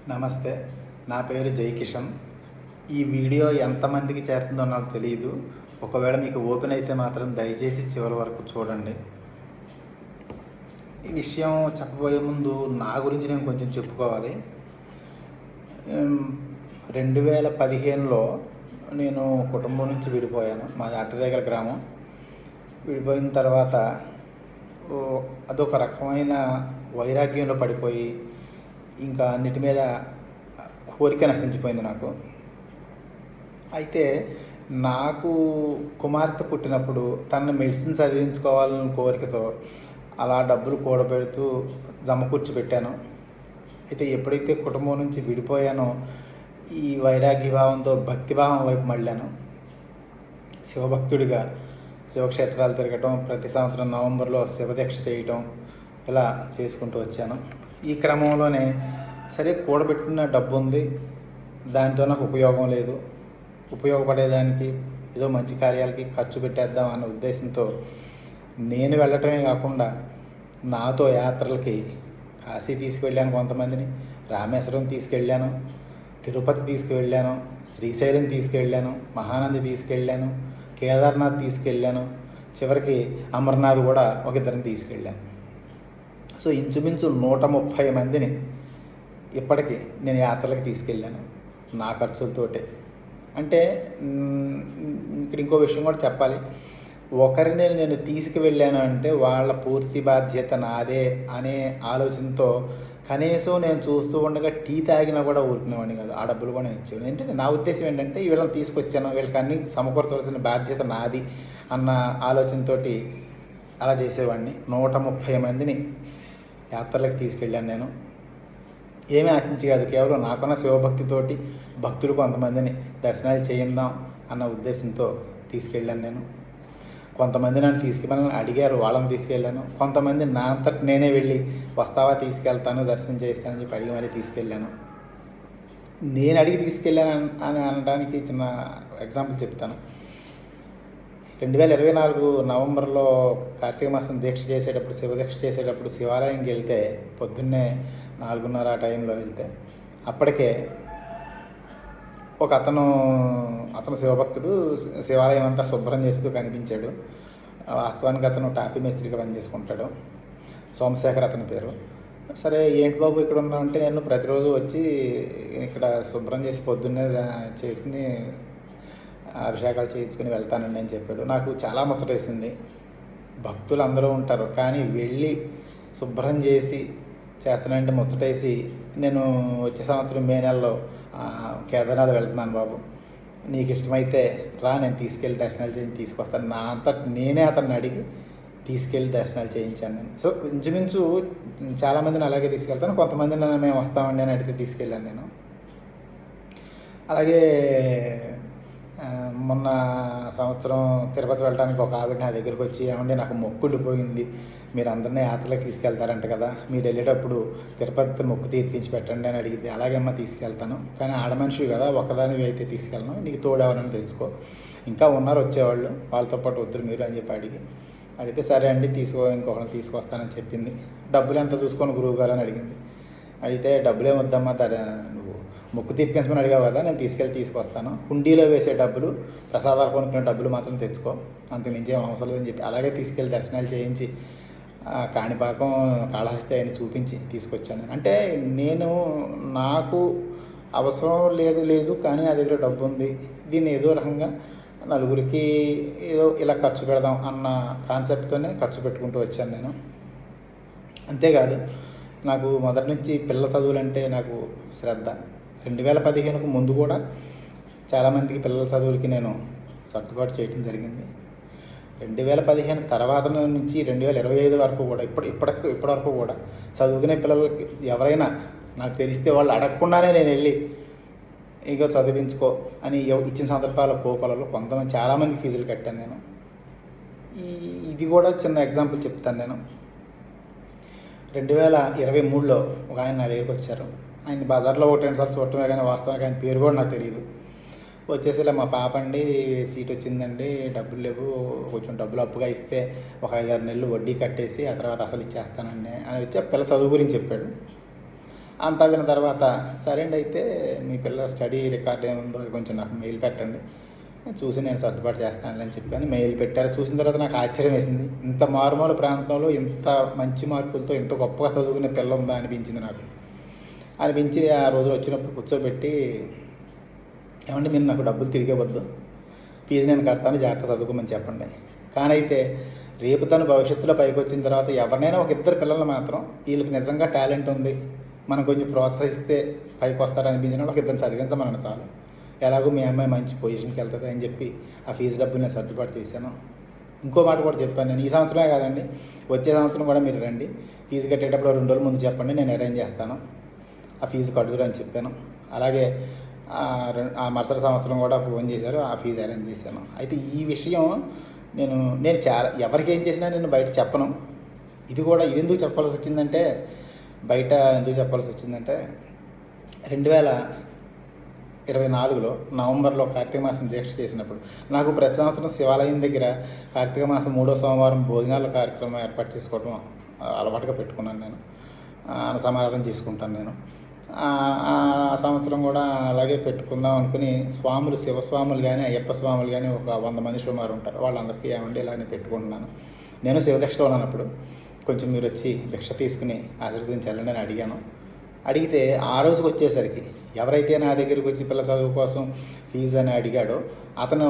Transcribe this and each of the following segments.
నమస్తే. నా పేరు జైకిషన్. ఈ వీడియో ఎంతమందికి చేరుతుందో నాకు తెలియదు. ఒకవేళ మీకు ఓపెన్ అయితే మాత్రం దయచేసి చివరి వరకు చూడండి. ఈ విషయం చెప్పబోయే ముందు నా గురించి నేను కొంచెం చెప్పుకోవాలి. 2015లో నేను కుటుంబం నుంచి విడిపోయాను. మాది అట్టరేగల గ్రామం. విడిపోయిన తర్వాత అదొక రకమైన వైరాగ్యంలో పడిపోయి ఇంకా అన్నిటి మీద కోరిక నశించిపోయింది నాకు. అయితే నాకు కుమార్తె పుట్టినప్పుడు తనని మెడిసిన్ చదివించుకోవాలన్న కోరికతో అలా డబ్బులు కూడబెడుతూ జమకూర్చి పెట్టాను. అయితే ఎప్పుడైతే కుటుంబం నుంచి విడిపోయానో ఈ వైరాగ్య భావంతో భక్తిభావం వైపు మళ్ళాను. శివభక్తుడిగా శివక్షేత్రాలు తిరగటం, ప్రతి సంవత్సరం నవంబర్లో శివదీక్ష చేయటం ఇలా చేసుకుంటూ వచ్చాను. ఈ క్రమంలోనే సరే కూడబెట్టిన డబ్బు ఉంది, దానితో నాకు ఉపయోగం లేదు, ఉపయోగపడేదానికి ఏదో మంచి కార్యాలకి ఖర్చు పెట్టేద్దాం అన్న ఉద్దేశంతో నేను వెళ్ళటమే కాకుండా నాతో యాత్రలకి కాశీ తీసుకువెళ్ళాను, కొంతమందిని రామేశ్వరం తీసుకెళ్ళాను, తిరుపతి తీసుకువెళ్ళాను, శ్రీశైలం తీసుకెళ్ళాను, మహానంది తీసుకెళ్ళాను, కేదార్నాథ్ తీసుకెళ్ళాను, చివరికి అమర్నాథ్ కూడా ఒక ఇద్దరిని తీసుకెళ్ళాను. సో ఇంచుమించు 130 మందిని ఇప్పటికీ నేను యాత్రలకు తీసుకెళ్ళాను నా ఖర్చులతోటే. అంటే ఇక్కడ ఇంకో విషయం కూడా చెప్పాలి. ఒకరిని నేను తీసుకువెళ్ళాను అంటే వాళ్ళ పూర్తి బాధ్యత నాదే అనే ఆలోచనతో కనీసం నేను చూస్తూ ఉండగా టీ తాగినా కూడా ఊరుకునేవాడిని కాదు. ఆ డబ్బులు కూడా నేను ఇచ్చేవాడిని. ఏంటంటే నా ఉద్దేశం ఏంటంటే వీళ్ళని తీసుకొచ్చాను, వీళ్ళకి అన్ని సమకూర్చవలసిన బాధ్యత నాది అన్న ఆలోచనతోటి అలా చేసేవాడిని. 130 మందిని యాత్రలకు తీసుకెళ్ళాను నేను. ఏమీ ఆశించి కాదు, కేవలం నాకున్న శివభక్తితోటి భక్తులు కొంతమందిని దర్శనాలు చేయిందాం అన్న ఉద్దేశంతో తీసుకెళ్ళాను నేను. కొంతమంది నన్ను తీసుకెళ్ళాలని అడిగారు, వాళ్ళని తీసుకెళ్ళాను. కొంతమంది నా అంతటి నేనే వెళ్ళి వస్తావా తీసుకెళ్తాను, దర్శనం చేస్తానని చెప్పి అడిగి మరీ తీసుకెళ్ళాను. నేను అడిగి తీసుకెళ్ళాను అని అనడానికి చిన్న ఎగ్జాంపుల్ చెప్తాను. 2024 నవంబర్లో కార్తీక మాసం దీక్ష చేసేటప్పుడు, శివదీక్ష చేసేటప్పుడు శివాలయంకి వెళ్తే పొద్దున్నే 4:30 ఆ టైంలో వెళ్తే అప్పటికే ఒక అతను శివభక్తుడు శివాలయం అంతా శుభ్రం చేస్తూ కనిపించాడు. వాస్తవానికి అతను టాపీ మేస్త్రిగా పనిచేసుకుంటాడు. సోమశేఖర్ అతని పేరు. సరే ఏంటి బాబు ఇక్కడ ఉన్నామంటే, నేను ప్రతిరోజు వచ్చి ఇక్కడ శుభ్రం చేసి పొద్దున్నే చేసుకుని అభిషేకాలు చేయించుకుని వెళ్తానండి అని చెప్పాడు. నాకు చాలా ముచ్చటేసింది. భక్తులు అందరూ ఉంటారు, కానీ వెళ్ళి శుభ్రం చేసి చేస్తానంటే ముచ్చటేసి, నేను వచ్చే సంవత్సరం మే నెలలో కేదార్నాథ్ వెళ్తున్నాను బాబు, నీకు ఇష్టమైతే రా, నేను తీసుకెళ్ళి దర్శనాలు చేయించి తీసుకొస్తాను. నా అంతట నేనే అతన్ని అడిగి తీసుకెళ్ళి దర్శనాలు చేయించాను నేను. సో ఇంచుమించు చాలామందిని అలాగే తీసుకెళ్తాను. కొంతమంది నన్ను మేము వస్తామండి అని అడిగితే తీసుకెళ్ళాను నేను. అలాగే మొన్న సంవత్సరం తిరుపతి వెళ్ళడానికి ఒక ఆవిడ నా దగ్గరికి వచ్చి, ఏమంటే నాకు మొక్కుడిపోయింది, మీరు అందరినీ యాత్రలకు తీసుకెళ్తారంట కదా, మీరు వెళ్ళేటప్పుడు తిరుపతి మొక్కు తీర్పించి పెట్టండి అని అడిగితే, అలాగేమ్మా తీసుకెళ్తాను, కానీ ఆడమనిషి కదా ఒక్కదానివి అయితే తీసుకెళ్ళను, నీకు తోడెవరని తెచ్చుకో, ఇంకా ఉన్నారు వచ్చేవాళ్ళు, వాళ్ళతో పాటు వద్దురు మీరు అని చెప్పి అడిగితే సరే అండి ఇంకొకరిని తీసుకొస్తానని చెప్పింది. డబ్బులు ఎంత చూసుకొని గురువుగారు అని అడిగింది. అడిగితే డబ్బులు ఏమొద్దమ్మా, నువ్వు మొక్కు తీర్పించమని అడిగావు కదా, నేను తీసుకొస్తాను, హుండీలో వేసే డబ్బులు, ప్రసాదాలు కొనుక్కునే డబ్బులు మాత్రం తెచ్చుకో, అంతకు మించి ఏం అవసరం లేదని చెప్పి అలాగే తీసుకెళ్ళి దర్శనాలు చేయించి కాణిపాకం, కాళహస్తి అని చూపించి తీసుకొచ్చాను. అంటే నాకు అవసరం లేదు కానీ నా దగ్గర డబ్బు ఉంది, దీన్ని ఏదో రకంగా నలుగురికి ఏదో ఇలా ఖర్చు పెడదాం అన్న కాన్సెప్ట్తోనే ఖర్చు పెట్టుకుంటూ వచ్చాను నేను. అంతేకాదు, నాకు మొదటి నుంచి పిల్లల చదువులంటే నాకు శ్రద్ధ. 2015కు ముందు కూడా చాలామందికి పిల్లల చదువులకి నేను సర్దుబాటు చేయడం జరిగింది. 2015 తర్వాత నుంచి 2025 వరకు కూడా ఇప్పటి వరకు కూడా చదువుకునే పిల్లలకి ఎవరైనా నాకు తెలిస్తే వాళ్ళు అడగకుండానే నేను వెళ్ళి ఇక చదివించుకో అని ఇచ్చిన సందర్భాల కోకొలలో కొంతమంది చాలామంది ఫీజులు కట్టాను నేను. ఇది కూడా చిన్న ఎగ్జాంపుల్ చెప్తాను నేను. 2023లో ఒక ఆయన నా దగ్గరికి వచ్చారు. ఆయన బజార్లో ఒక 2 సార్లు చూడటమే కానీ వాస్తవానికి ఆయన పేరు కూడా నాకు తెలియదు. వచ్చేసి ఇలా మా పాప అండి సీట్ వచ్చిందండి, డబ్బులు లేవు, కొంచెం డబ్బులు అప్పుగా ఇస్తే ఒక 5-6 నెలలు వడ్డీ కట్టేసి ఆ తర్వాత అసలు ఇచ్చేస్తానండి అని వచ్చి ఆ పిల్ల చదువు గురించి చెప్పాడు. అంతా విన్న తర్వాత సరే అండి, అయితే మీ పిల్ల స్టడీ రికార్డ్ ఏముందో అది కొంచెం నాకు మెయిల్ పెట్టండి, చూసి నేను సర్దుబాటు చేస్తాను అని చెప్పాను. మెయిల్ పెట్టారు. చూసిన తర్వాత నాకు ఆశ్చర్యం వేసింది. ఇంత మారుమూల ప్రాంతంలో ఇంత మంచి మార్కులతో ఇంత గొప్పగా చదువుకునే పిల్ల ఉందా అనిపించింది నాకు. అనిపించి ఆ రోజు వచ్చినప్పుడు కూర్చోబెట్టి, ఏమంటే మీరు నాకు డబ్బులు తిరిగే వద్దు, ఫీజు నేను కడతాను, జాగ్రత్త చదువుకోమని చెప్పండి. కానీ అయితే రేపు తను భవిష్యత్తులో పైకి వచ్చిన తర్వాత ఎవరినైనా ఒక ఇద్దరు పిల్లలు మాత్రం వీళ్ళకి నిజంగా టాలెంట్ ఉంది, మనం కొంచెం ప్రోత్సహిస్తే పైకి వస్తారనిపించిన ఒక ఇద్దరు చదివించమని చాలు, ఎలాగో మీ అమ్మాయి మంచి పొజిషన్కి వెళ్తుంది అని చెప్పి ఆ ఫీజు డబ్బులు నేను సర్దుబాటు చేశాను. ఇంకో మాట కూడా చెప్పాను నేను, ఈ సంవత్సరమే కాదండి, వచ్చే సంవత్సరం కూడా మీరు రండి, ఫీజు కట్టేటప్పుడు 2 రోజుల ముందు చెప్పండి, నేను అరేంజ్ చేస్తాను, ఆ ఫీజు కట్టుదురు అని చెప్పాను. అలాగే ఆ మరుసటి సంవత్సరం కూడా ఫోన్ చేశారు, ఆ ఫీజు అరేంజ్ చేశాను. అయితే ఈ విషయం నేను చాలా ఎవరికి ఏం చేసినా నేను బయట చెప్పను. ఇది ఎందుకు చెప్పాల్సి వచ్చిందంటే, బయట ఎందుకు చెప్పాల్సి వచ్చిందంటే 2024లో నవంబర్లో కార్తీక మాసం దీక్ష చేసినప్పుడు నాకు ప్రతి సంవత్సరం శివాలయం దగ్గర కార్తీక మాసం 3వ సోమవారం భోజనాల కార్యక్రమం ఏర్పాటు చేసుకోవడం అలవాటుగా పెట్టుకున్నాను. నేను సమారాధన చేసుకుంటాను. నేను ఆ సంవత్సరం కూడా అలాగే పెట్టుకుందాం అనుకుని స్వాములు, శివస్వాములు కానీ అయ్యప్ప స్వాములు కానీ ఒక 100 మంది సుమారు ఉంటారు, వాళ్ళందరికీ ఏమండి ఇలానే పెట్టుకుంటున్నాను. నేను శివదీక్షలో ఉన్నప్పుడు కొంచెం మీరు వచ్చి భిక్ష తీసుకుని ఆశీర్వదించాలని నేను అడిగాను. అడిగితే ఆ రోజుకి వచ్చేసరికి ఎవరైతే నా దగ్గరికి వచ్చి పిల్ల చదువు కోసం ఫీజు అని అడిగాడో అతను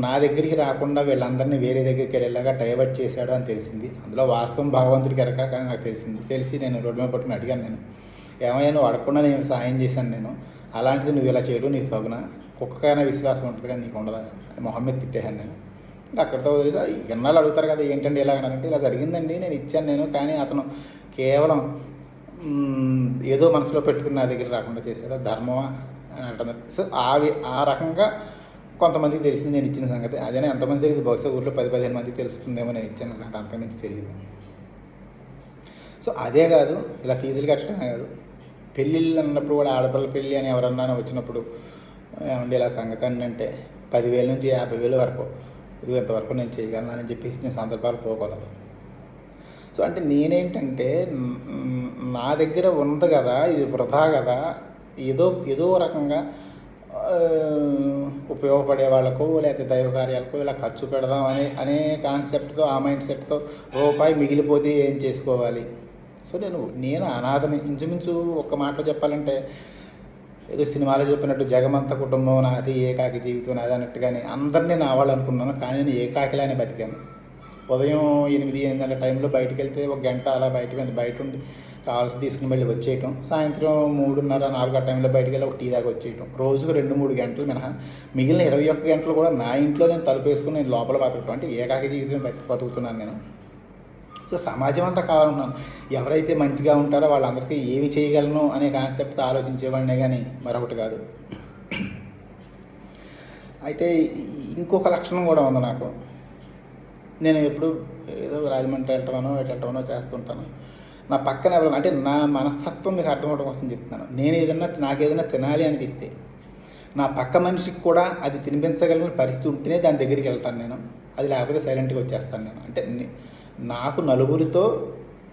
నా దగ్గరికి రాకుండా వీళ్ళందరినీ వేరే దగ్గరికి వెళ్ళేలాగా డైవర్ట్ చేశాడు అని తెలిసింది. అందులో వాస్తవం భగవంతుడికి ఎరక, కానీ నాకు తెలిసి నేను రోడ్డు మీద పట్టుకుని అడిగాను. నేను ఏమయ్యా, నువ్వు అడగకుండా నేను సాయం చేశాను, నేను అలాంటిది నువ్వు ఇలా చేయడం నీకు తగున, కుక్కకైనా విశ్వాసం ఉంటుంది కానీ నీకు ఉండదు అని మొహమ్మద్ తిట్టేశాను నేను. ఇంకా అక్కడితో వదిలేసి ఎన్నాళ్ళు అడుగుతారు కదా, ఏంటండి ఇలాగనంటే ఇలా జరిగిందండి, నేను ఇచ్చాను నేను, కానీ అతను కేవలం ఏదో మనసులో పెట్టుకుని నా దగ్గర రాకుండా చేశాడు, ధర్మమా అని అంటున్నారు. సో ఆ రకంగా కొంతమందికి తెలిసింది నేను ఇచ్చిన సంగతి. అదేనా ఎంతమంది తెలియదు, బహుశా ఊళ్ళో 10-15 మందికి తెలుస్తుందేమో నేను ఇచ్చిన సంగతి, అంతకుమించి తెలియదు. సో అదే కాదు, ఇలా ఫీజులు కట్టడమే కాదు, పెళ్ళిళ్ళు అన్నప్పుడు కూడా ఆడపిల్ల పెళ్ళి అని ఎవరన్నా వచ్చినప్పుడు ఏమండి ఇలా సంగతి అంటే 10,000 నుంచి 50,000 వరకు, ఇది ఎంతవరకు నేను చేయగలను అని చెప్పేసి నేను సందర్భాలు పోగలను. సో అంటే నేనేంటంటే నా దగ్గర ఉంది కదా, ఇది వృధా కదా, ఏదో రకంగా ఉపయోగపడే వాళ్ళకు లేకపోతే దైవ కార్యాలకు ఇలా ఖర్చు పెడదాం అనే కాన్సెప్ట్తో, ఆ మైండ్ సెట్తో రూపాయి మిగిలిపోతే ఏం చేసుకోవాలి. సో నేను అనాథని. ఇంచుమించు ఒక్క మాటలో చెప్పాలంటే ఏదో సినిమాలో చెప్పినట్టు జగమంత కుటుంబం నాది, ఏకాకి జీవితం నాది అన్నట్టుగానే అందరినీ నా వాళ్ళు అనుకున్నాను, కానీ నేను ఏకాకిలానే బతికాను. ఉదయం 8-8 టైంలో బయటకు వెళ్తే 1 గంట అలా బయట ఉండి కావాల్సి తీసుకుని మళ్ళీ వచ్చేయటం, సాయంత్రం 3:30-4 టైంలో బయటకు వెళ్ళి ఒక టీ దాకా వచ్చేయటం, రోజుకు 2-3 గంటలు మినహా మిగిలిన 21 గంటలు కూడా నా ఇంట్లో నేను తలుపు వేసుకుని నేను లోపల బతకటం, అంటే ఏకాకి జీవితం బతుకుతున్నాను నేను. సో సమాజం అంతా కావాలన్నాను, ఎవరైతే మంచిగా ఉంటారో వాళ్ళందరికీ ఏమి చేయగలను అనే కాన్సెప్ట్తో ఆలోచించేవాడినే కానీ మరొకటి కాదు. అయితే ఇంకొక లక్షణం కూడా ఉంది నాకు. నేను ఎప్పుడు ఏదో రాజమండ్రి వెళ్ళటమనో చేస్తుంటాను. నా పక్కన ఎవరైనా, అంటే నా మనస్తత్వం మీకు అర్థమవడం కోసం చెప్తున్నాను. నాకు ఏదైనా తినాలి అనిపిస్తే నా పక్క మనిషికి కూడా అది తినిపించగలిగిన పరిస్థితి ఉంటేనే దాని దగ్గరికి వెళ్తాను నేను. అది లేకపోతే సైలెంట్గా వచ్చేస్తాను నేను. అంటే నాకు నలుగురితో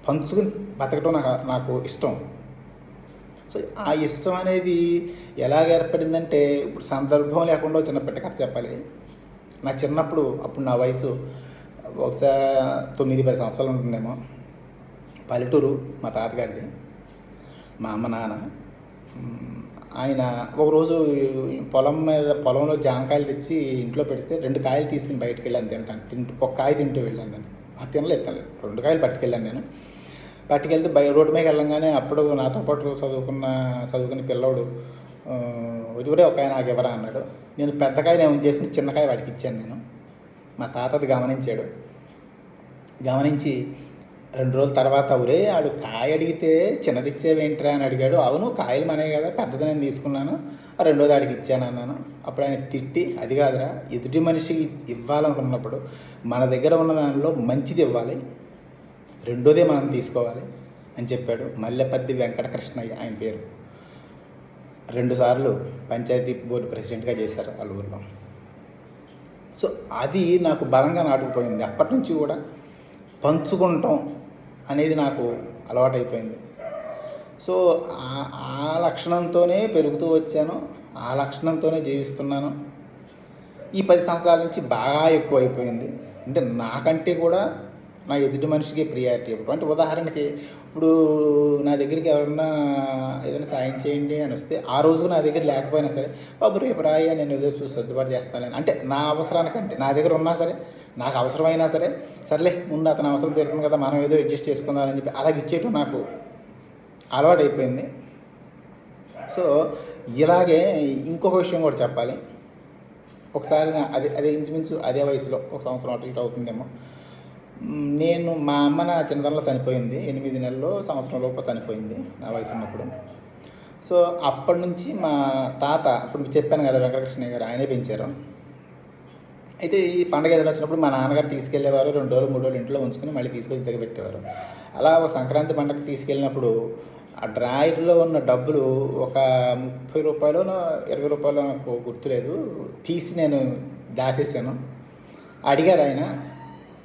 పంచుకుని బతకడం నాకు ఇష్టం. సో ఆ ఇష్టం అనేది ఎలాగ ఏర్పడిందంటే, ఇప్పుడు సందర్భం లేకుండా చిన్నప్పటి కథ చెప్పాలి. నా చిన్నప్పుడు, అప్పుడు నా వయసు బహుశా 9-10 సంవత్సరాలు ఉంటుందేమో. పల్లెటూరు మా తాతగారిది. మా అమ్మ నాన్న ఆయన ఒకరోజు పొలంలో జామకాయలు తెచ్చి ఇంట్లో పెడితే 2 కాయలు తీసుకుని బయటకు వెళ్ళాను తింటాను. ఒక కాయ తింటూ వెళ్ళాను నేను. తినలేదు 2 కాయలు పట్టుకెళ్ళాను నేను. పట్టుకెళ్తే రోడ్డు మీద వెళ్ళంగానే అప్పుడు నాతో పాటు చదువుకున్న పిల్లవాడు వదివరే ఒక కాయ నాకు ఎవరా అన్నాడు. నేను పెద్ద కాయ నేను చేసుకుని చిన్న కాయ వాడికి ఇచ్చాను నేను. మా తాత అది గమనించాడు. గమనించి 2 రోజుల తర్వాత ఒరే ఆడు కాయ అడిగితే చిన్నది ఇచ్చేవేంట్రా అని అడిగాడు. అవును, కాయలు మనే కదా, పెద్దది నేను తీసుకున్నాను, ఆ 2వ దాడికి ఇచ్చాను అన్నాను. అప్పుడు ఆయన తిట్టి, అది కాదురా, ఎదుటి మనిషికి ఇవ్వాలనుకున్నప్పుడు మన దగ్గర ఉన్న దానిలో మంచిది ఇవ్వాలి, 2వదే మనం తీసుకోవాలి అని చెప్పాడు. మల్లెపద్ది వెంకటకృష్ణయ్య ఆయన పేరు. 2 సార్లు పంచాయతీ బోర్డు ప్రెసిడెంట్గా చేశారు వాళ్ళ ఊరిలో. సో అది నాకు బలంగా నాటుకుపోయింది. అప్పటి నుంచి కూడా పంచుకుంటాం అనేది నాకు అలవాటైపోయింది. సో ఆ లక్షణంతోనే పెరుగుతూ వచ్చాను, ఆ లక్షణంతోనే జీవిస్తున్నాను. ఈ 10 సంవత్సరాల నుంచి బాగా ఎక్కువైపోయింది. అంటే నాకంటే కూడా నా ఎదుటి మనిషికి ప్రియారిటీ ఇవ్వడం. అంటే ఉదాహరణకి ఇప్పుడు నా దగ్గరికి ఎవరన్నా ఏదైనా సాయం చేయండి అని వస్తే ఆ రోజు నా దగ్గర లేకపోయినా సరే, బాబు రేపు రాయ్యా నేను ఏదో చూసి సర్దుబాటు చేస్తానని, అంటే నా అవసరానికంటే నా దగ్గర ఉన్నా సరే, నాకు అవసరమైనా సరే, సర్లే ముందు అతని అవసరం తీరుతుంది కదా మనం ఏదో అడ్జస్ట్ చేసుకుందామని చెప్పి అలాగ ఇచ్చేయటం నాకు అలవాటు అయిపోయింది. సో ఇలాగే ఇంకొక విషయం కూడా చెప్పాలి. ఒకసారి అదే ఇంచుమించు అదే వయసులో ఒక సంవత్సరం అటు ఇటు అవుతుందేమో, నేను మా అమ్మ నా చిన్నతనంలో చనిపోయింది. 8 నెలల్లో సంవత్సరం లోపు చనిపోయింది నా వయసు ఉన్నప్పుడు. సో అప్పటి నుంచి మా తాత, అప్పుడు చెప్పాను కదా వెంకటకృష్ణయ్య గారు, ఆయనే పెంచారు. అయితే ఈ పండగ ఏదైనా వచ్చినప్పుడు మా నాన్నగారు తీసుకెళ్లేవారు. 2 రోజులు 3 రోజులు ఇంట్లో ఉంచుకొని మళ్ళీ తీసుకొచ్చి దగ్గర అలా ఒక సంక్రాంతి పండగకి తీసుకెళ్ళినప్పుడు ఆ డ్రాయర్లో ఉన్న డబ్బులు ఒక 30 రూపాయలు 20 రూపాయలు నాకు గుర్తులేదు, తీసి నేను దాచేసాను. అడిగారు ఆయన,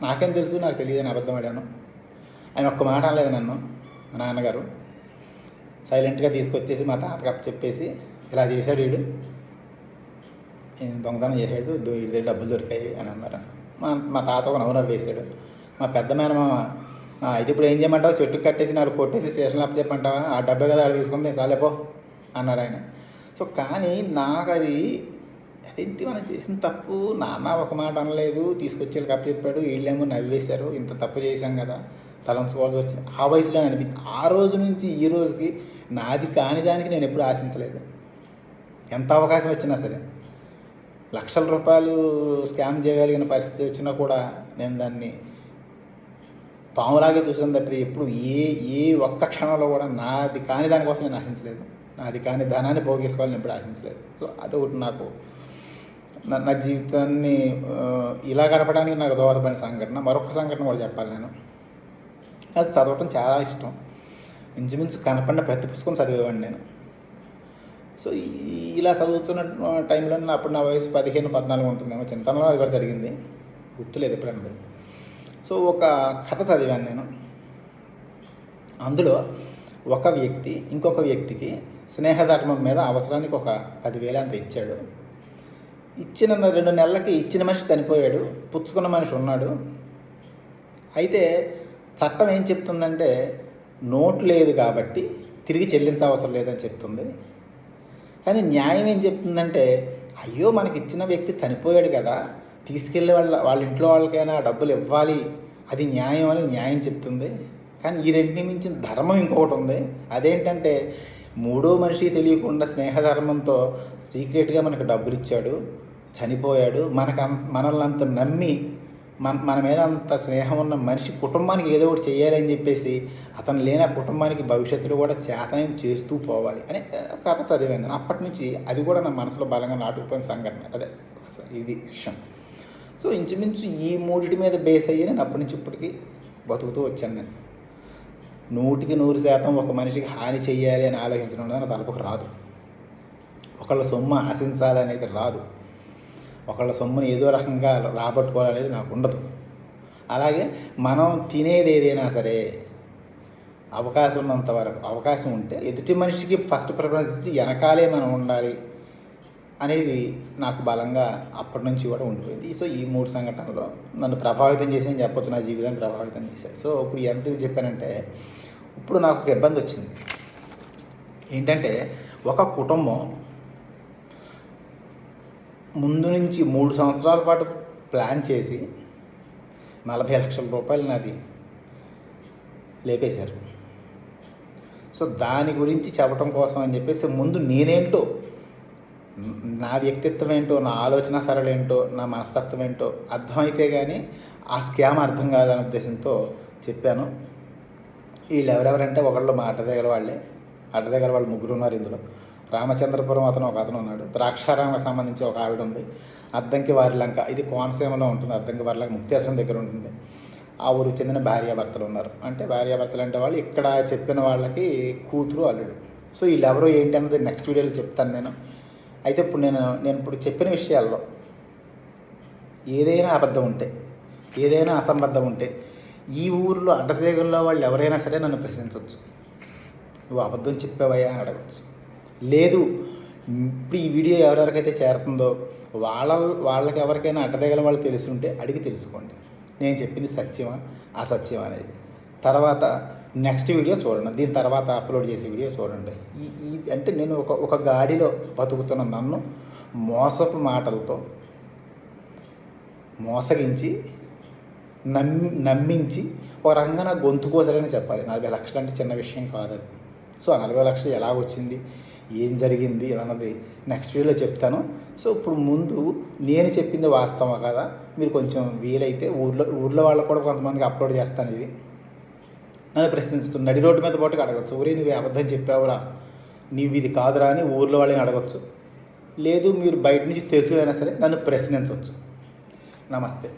నాకేం తెలుసు, నాకు తెలియదని అబద్ధం ఆడాను. ఆయన ఒక్క మాట అనలేదు నన్ను. మా నాన్నగారు సైలెంట్గా తీసుకొచ్చేసి మా తాతకు చెప్పేసి, ఇలా చేశాడు వీడు, దొంగతనం చేశాడు, వీడి డబ్బులు దొరికాయి అని అన్నారు. మా తాత ఒక నవ్వు వేసాడు. మా పెద్ద మేనమామ, అయితే ఇప్పుడు ఏం చేయమంటావు, చెట్టు కట్టేసి 4 కొట్టేసి స్టేషన్లో అప్పచెప్పంటావా, ఆ డబ్బే కదా అక్కడ తీసుకుంది, చాలేపో అన్నాడు ఆయన. సో కానీ నాకు అదేంటి మనం చేసిన తప్పు, నాన్న ఒక మాట అనలేదు, తీసుకొచ్చి అప్పచెప్పాడు, వీళ్ళేమో నవ్వేశారు, ఇంత తప్పు చేశాం కదా, తలంచుకోవాల్సి వచ్చింది. ఆ వయసులో అనిపించింది. ఆ రోజు నుంచి ఈ రోజుకి నాది కాని దానికి నేను ఎప్పుడు ఆశించలేదు. ఎంత అవకాశం వచ్చినా సరే, లక్షల రూపాయలు స్కామ్ చేయగలిగిన పరిస్థితి వచ్చినా కూడా నేను దాన్ని పాములాగే చూసాను తప్పితే ఎప్పుడు ఏ ఒక్క క్షణంలో కూడా నాది కాని దానికోసం నేను ఆశించలేదు, నాది కాని ధనాన్ని పోగేసుకోవాలని ఎప్పుడు ఆశించలేదు. సో అదొకటి నాకు నా జీవితాన్ని ఇలా గడపడానికి నాకు దోహదపడిన సంఘటన. మరొక సంఘటన కూడా చెప్పాలి. నాకు చదవటం చాలా ఇష్టం. ఇంచుమించు కనపడిన ప్రతి పుస్తకం చదివేవాడిని నేను. సో ఇలా చదువుతున్న టైంలో అప్పుడు నా వయసు 15-14 ఉంటుందేమో, చిన్నతనంలో అది కూడా జరిగింది, గుర్తులేదు ఎప్పుడన్నది. సో ఒక కథ చదివాను నేను. అందులో ఒక వ్యక్తి ఇంకొక వ్యక్తికి స్నేహధర్మం మీద అవసరానికి ఒక 10,000 అంత ఇచ్చాడు. ఇచ్చిన 2 నెలలకి ఇచ్చిన మనిషి చనిపోయాడు, పుచ్చుకున్న మనిషి ఉన్నాడు. అయితే చట్టం ఏం చెప్తుందంటే నోటు లేదు కాబట్టి తిరిగి చెల్లించవసరం లేదని చెప్తుంది. కానీ న్యాయం ఏం చెప్తుందంటే, అయ్యో మనకి ఇచ్చిన వ్యక్తి చనిపోయాడు కదా, తీసుకెళ్ళే వాళ్ళ ఇంట్లో వాళ్ళకైనా డబ్బులు ఇవ్వాలి, అది న్యాయం అని న్యాయం చెప్తుంది. కానీ ఈ రెండింటిని మించిన ధర్మం ఇంకొకటి ఉంది. అదేంటంటే మూడో మనిషి తెలియకుండా స్నేహధర్మంతో సీక్రెట్గా మనకు డబ్బులు ఇచ్చాడు, చనిపోయాడు. మనల్ని అంత నమ్మి మన మీద అంత స్నేహం ఉన్న మనిషి కుటుంబానికి ఏదో ఒకటి చేయాలని చెప్పేసి అతను లేని ఆ కుటుంబానికి భవిష్యత్తులో కూడా చేతనైన చేస్తూ పోవాలి అని కథ చదివాను. అప్పటి నుంచి అది కూడా నా మనసులో బలంగా నాటుకుపోయిన సంఘటన. అదే ఇది విషయం. సో ఇంచుమించు ఈ మూడిటి మీద బేస్ అయ్యి నేను అప్పటి నుంచి ఇప్పటికీ బతుకుతూ వచ్చాను. నేను 100% ఒక మనిషికి హాని చెయ్యాలి అని ఆలోచించడం నా తలపుకు రాదు. ఒకళ్ళ సొమ్ము ఆశించాలనేది రాదు. ఒకళ్ళ సొమ్ముని ఏదో రకంగా రాబట్టుకోవాలనేది నాకు ఉండదు. అలాగే మనం తినేది ఏదైనా సరే అవకాశం ఉన్నంత వరకు, అవకాశం ఉంటే ఎదుటి మనిషికి ఫస్ట్ ప్రిఫరెన్స్ ఇచ్చి వెనకాలే మనం ఉండాలి అనేది నాకు బలంగా అప్పటి నుంచి కూడా ఉండిపోయింది. సో ఈ 3 సంఘటనలు నన్ను ప్రభావితం చేసి నేను చెప్పొచ్చు, నా జీవితాన్ని ప్రభావితం చేశాయి. సో ఇప్పుడు ఎంత చెప్పానంటే, ఇప్పుడు నాకు ఒక ఇబ్బంది వచ్చింది. ఏంటంటే ఒక కుటుంబం ముందు నుంచి 3 సంవత్సరాల పాటు ప్లాన్ చేసి 40 లక్షల రూపాయలు నాది లేపేశారు. సో దాని గురించి చెప్పడం కోసం అని చెప్పేసి ముందు నేనేంటో, నా వ్యక్తిత్వం ఏంటో, నా ఆలోచన సరళేంటో, నా మనస్తత్వం ఏంటో అర్థమైతే కానీ ఆ స్కామ్ అర్థం కాదనే ఉద్దేశంతో చెప్పాను. వీళ్ళు ఎవరెవరంటే ఒకళ్ళు మా అడ్డదగల వాళ్ళు 3 ఉన్నారు. ఇందులో రామచంద్రపురం ఒక అతను ఉన్నాడు, ద్రాక్షారామకు సంబంధించి ఒక ఆవిడ ఉంది, అద్దంకి వారిలంక, ఇది కోనసీమలో ఉంటుంది, అద్దంకి వారిలంక ముక్తేశ్వరం దగ్గర ఉంటుంది. ఆ ఊరికి చెందిన భార్యాభర్తలు ఉన్నారు. అంటే భార్యాభర్తలు అంటే వాళ్ళు ఇక్కడ చెప్పిన వాళ్ళకి కూతురు అల్లుడు. సో వీళ్ళు ఎవరో ఏంటి అన్నది నెక్స్ట్ వీడియోలో చెప్తాను నేను. అయితే ఇప్పుడు నేను ఇప్పుడు చెప్పిన విషయాల్లో ఏదైనా అబద్ధం ఉంటే, ఏదైనా అసంబద్ధం ఉంటే ఈ ఊరిలో అడ్డతీగల్లో వాళ్ళు ఎవరైనా సరే నన్ను ప్రశ్నించవచ్చు. నువ్వు అబద్ధం చెప్పావయ్యా అని అడగచ్చు. లేదు, ఇప్పుడు ఈ వీడియో ఎవరెవరికైతే చేరుతుందో వాళ్ళకి ఎవరికైనా అడ్డదగల వాళ్ళు తెలిసి ఉంటే అడిగి తెలుసుకోండి నేను చెప్పింది సత్యమా అసత్యమా అనేది. తర్వాత నెక్స్ట్ వీడియో చూడండి, దీని తర్వాత అప్లోడ్ చేసే వీడియో చూడండి. ఈ అంటే నేను ఒక గాడిలో బతుకుతున్న నన్ను మోసపు మాటలతో మోసగించి నమ్మించి ఒక రకంగా నా గొంతు కోసారని చెప్పాలి. 40 లక్షలు అంటే చిన్న విషయం కాదు అది. సో ఆ 40 లక్షలు ఎలా వచ్చింది, ఏం జరిగింది అన్నది నెక్స్ట్ వీడియోలో చెప్తాను. సో ఇప్పుడు ముందు నేను చెప్పింది వాస్తవా కదా, మీరు కొంచెం వీలైతే ఊర్లో వాళ్ళకు కూడా కొంతమందికి అప్లోడ్ చేస్తాను. ఇది నన్ను ప్రశ్నించుతుంది, నడి రోడ్డు మీద పోటీ అడగచ్చు, ఊరే నువ్వు అబద్ధం చెప్పావురా, నీవు ఇది కాదురా అని ఊర్లో వాళ్ళని అడగచ్చు. లేదు మీరు బయట నుంచి తెలుసుకురైనా సరే నన్ను ప్రశ్నించవచ్చు. నమస్తే.